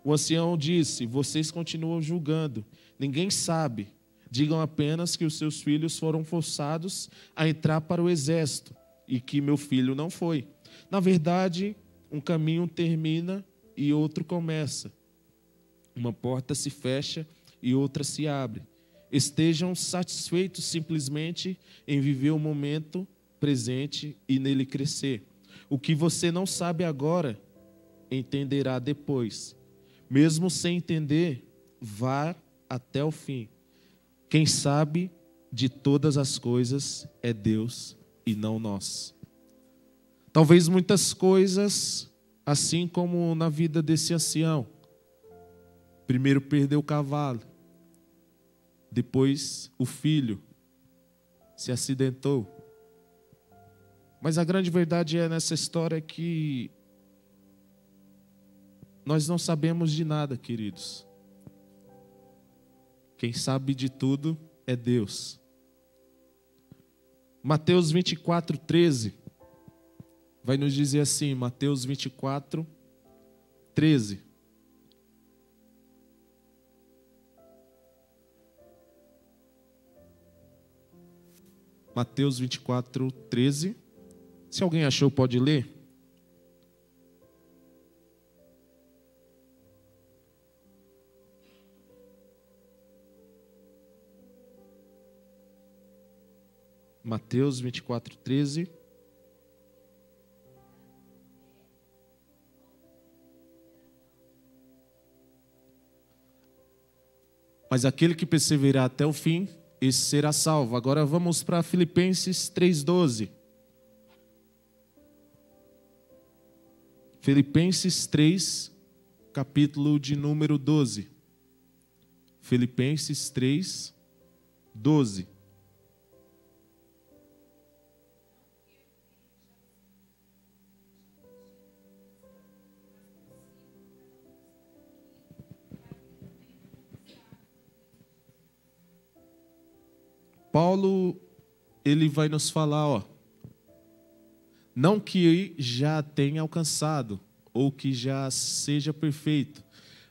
O ancião disse: vocês continuam julgando. Ninguém sabe. Digam apenas que os seus filhos foram forçados a entrar para o exército e que meu filho não foi. Na verdade, um caminho termina e outro começa. Uma porta se fecha e outra se abre. Estejam satisfeitos simplesmente em viver o momento presente e nele crescer. O que você não sabe agora, entenderá depois. Mesmo sem entender, vá até o fim. Quem sabe de todas as coisas é Deus e não nós. Talvez muitas coisas, assim como na vida desse ancião, primeiro perdeu o cavalo, depois o filho se acidentou. Mas a grande verdade é nessa história que nós não sabemos de nada, queridos. Quem sabe de tudo é Deus. Mateus 24, 13 vai nos dizer assim, Mateus 24, 13. Mateus 24, 13. Se alguém achou, pode ler. Mateus 24, 13. Mas aquele que perseverar até o fim, esse será salvo. Agora vamos para Filipenses 3:12. Filipenses 3, capítulo de número 12. Filipenses 3, 12. Paulo, ele vai nos falar, ó, não que já tenha alcançado, ou que já seja perfeito,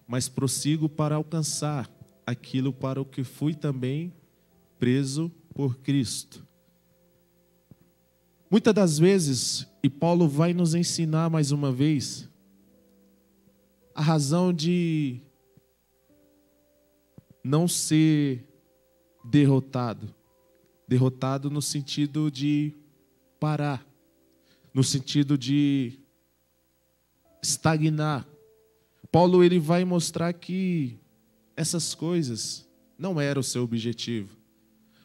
mas prossigo para alcançar aquilo para o que fui também preso por Cristo. Muitas das vezes, e Paulo vai nos ensinar mais uma vez, a razão de não ser derrotado. Derrotado no sentido de parar, no sentido de estagnar. Paulo, ele vai mostrar que essas coisas não eram o seu objetivo.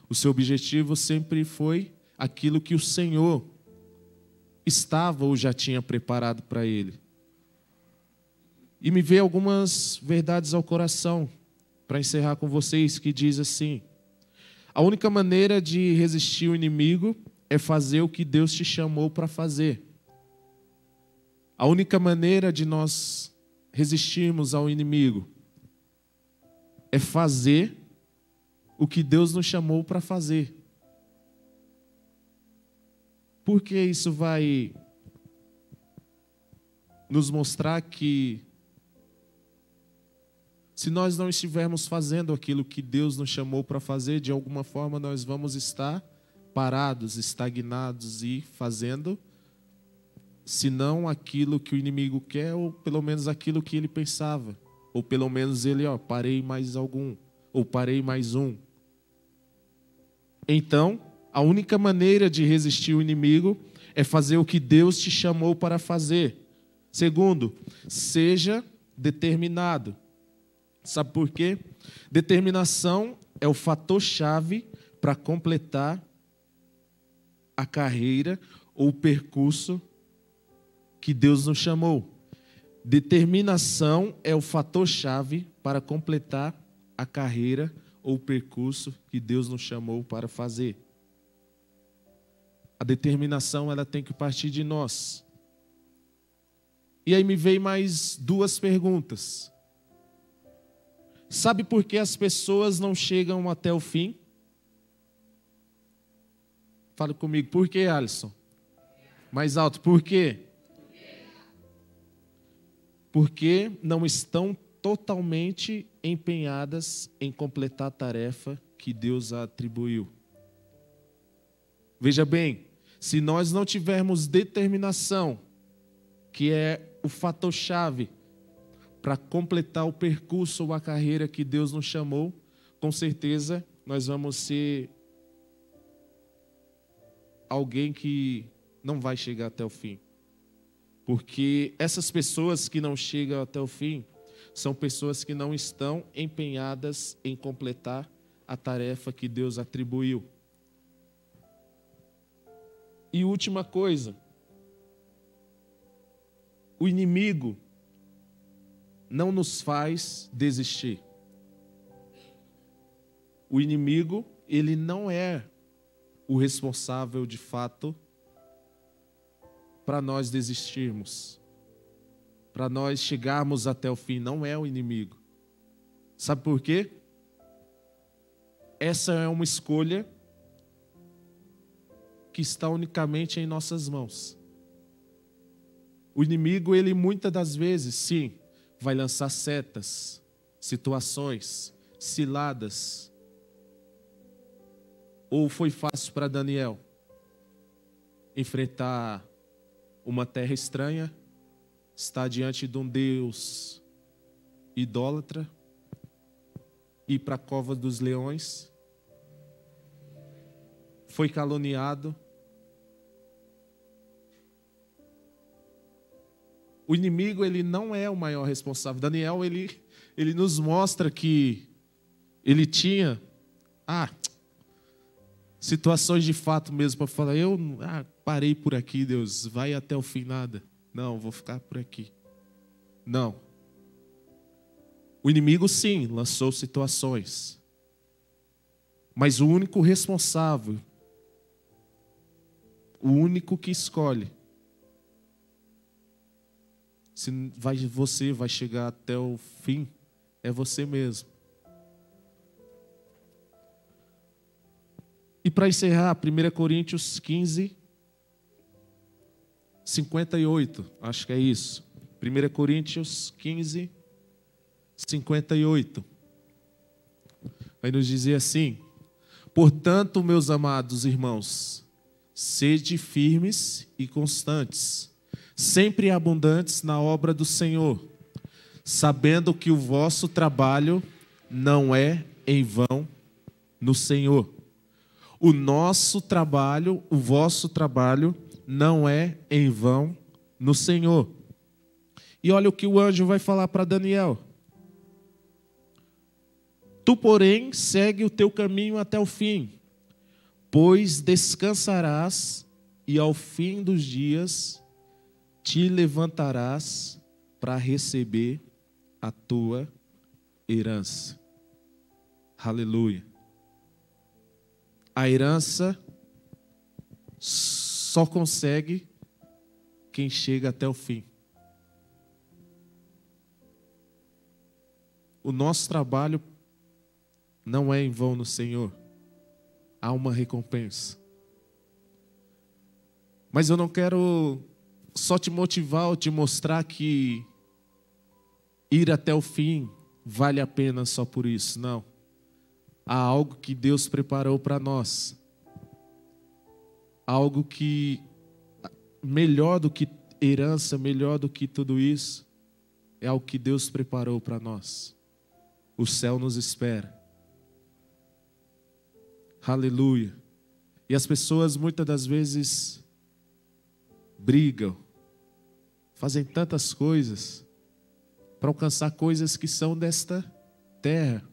O seu objetivo sempre foi aquilo que o Senhor estava ou já tinha preparado para ele. E me veio algumas verdades ao coração, para encerrar com vocês, que diz assim: a única maneira de resistir o inimigo é fazer o que Deus te chamou para fazer. A única maneira de nós resistirmos ao inimigo é fazer o que Deus nos chamou para fazer. Porque isso vai nos mostrar que se nós não estivermos fazendo aquilo que Deus nos chamou para fazer, de alguma forma nós vamos estar parados, estagnados e fazendo, se não aquilo que o inimigo quer, ou pelo menos aquilo que ele pensava. Ou pelo menos ele, parei mais algum, ou parei mais um. Então, a única maneira de resistir o inimigo é fazer o que Deus te chamou para fazer. Segundo, seja determinado. Sabe por quê? Determinação é o fator-chave para completar a carreira ou o percurso que Deus nos chamou. Determinação é o fator-chave para completar a carreira ou o percurso que Deus nos chamou para fazer. A determinação, ela tem que partir de nós. E aí me veio mais duas perguntas. Sabe por que as pessoas não chegam até o fim? Fala comigo, por que, Alisson? Mais alto, por quê? Porque não estão totalmente empenhadas em completar a tarefa que Deus a atribuiu. Veja bem, se nós não tivermos determinação, que é o fator-chave para completar o percurso ou a carreira que Deus nos chamou, com certeza nós vamos ser alguém que não vai chegar até o fim. Porque essas pessoas que não chegam até o fim são pessoas que não estão empenhadas em completar a tarefa que Deus atribuiu. E última coisa, o inimigo não nos faz desistir. O inimigo, ele não é o responsável de fato para nós desistirmos, para nós chegarmos até o fim. Não é o inimigo. Sabe por quê? Essa é uma escolha que está unicamente em nossas mãos. O inimigo, ele muitas das vezes, sim, vai lançar setas, situações, ciladas. Ou foi fácil para Daniel enfrentar uma terra estranha, estar diante de um Deus idólatra, ir para a cova dos leões, foi caluniado. O inimigo, ele não é o maior responsável. Daniel, ele nos mostra que ele tinha situações de fato mesmo para falar, eu parei por aqui, Deus, vai até o fim, nada. Não, vou ficar por aqui. Não. O inimigo, sim, lançou situações. Mas o único responsável, o único que escolhe, se você vai chegar até o fim, é você mesmo. para encerrar, 1 Coríntios 15, 58, acho que é isso. 1 Coríntios 15, 58. Vai nos dizer assim: portanto, meus amados irmãos, sede firmes e constantes, sempre abundantes na obra do Senhor, sabendo que o vosso trabalho não é em vão no Senhor. O nosso trabalho, o vosso trabalho, não é em vão no Senhor. E olha o que o anjo vai falar para Daniel. Tu, porém, segue o teu caminho até o fim, pois descansarás e ao fim dos dias te levantarás para receber a tua herança. Aleluia. A herança só consegue quem chega até o fim. O nosso trabalho não é em vão no Senhor. Há uma recompensa. Mas eu não quero só te motivar ou te mostrar que ir até o fim vale a pena só por isso. Não. Há algo que Deus preparou para nós. Algo que melhor do que herança, melhor do que tudo isso, é algo que Deus preparou para nós. O céu nos espera. Aleluia. E as pessoas muitas das vezes brigam, fazem tantas coisas para alcançar coisas que são desta terra.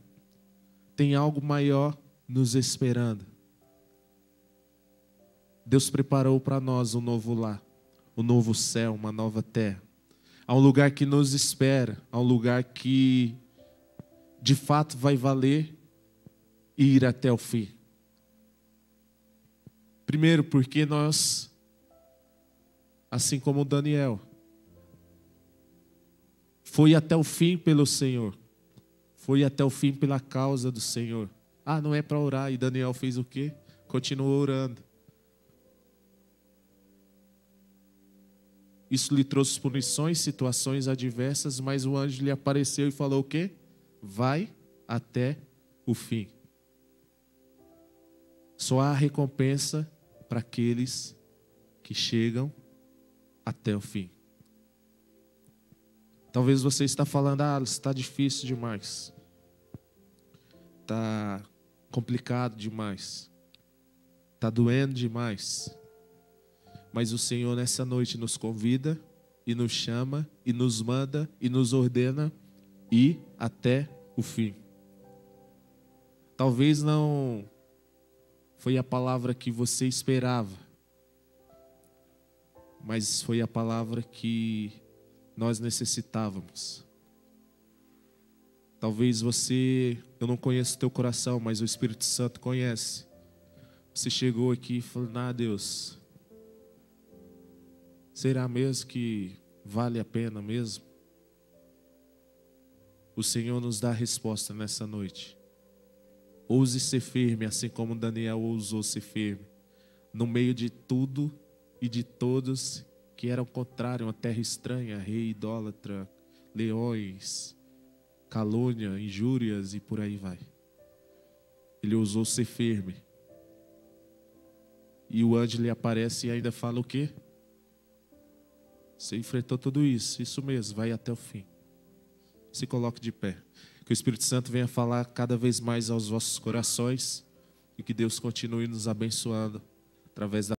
Tem algo maior nos esperando. Deus preparou para nós um novo lar, um novo céu, uma nova terra. Há um lugar que nos espera, há um lugar que de fato vai valer ir até o fim. Primeiro, porque nós, assim como Daniel, foi até o fim pelo Senhor, foi até o fim pela causa do Senhor. Ah, não é para orar. E Daniel fez o quê? Continuou orando. Isso lhe trouxe punições, situações adversas, mas o anjo lhe apareceu e falou o quê? Vai até o fim. Só há recompensa para aqueles que chegam até o fim. Talvez você está falando, está difícil demais. Está complicado demais. Está doendo demais. Mas o Senhor nessa noite nos convida e nos chama e nos manda e nos ordena ir até o fim. Talvez não foi a palavra que você esperava, mas foi a palavra que nós necessitávamos. Talvez eu não conheço o teu coração, mas o Espírito Santo conhece. Você chegou aqui e falou, Deus, será mesmo que vale a pena mesmo? O Senhor nos dá a resposta nessa noite. Ouse ser firme, assim como Daniel ousou ser firme, no meio de tudo e de todos que eram contrários, uma terra estranha, rei idólatra, leões, calúnia, injúrias e por aí vai. Ele ousou ser firme. E o anjo lhe aparece e ainda fala o quê? Você enfrentou tudo isso mesmo, vai até o fim. Se coloque de pé. Que o Espírito Santo venha falar cada vez mais aos vossos corações e que Deus continue nos abençoando através da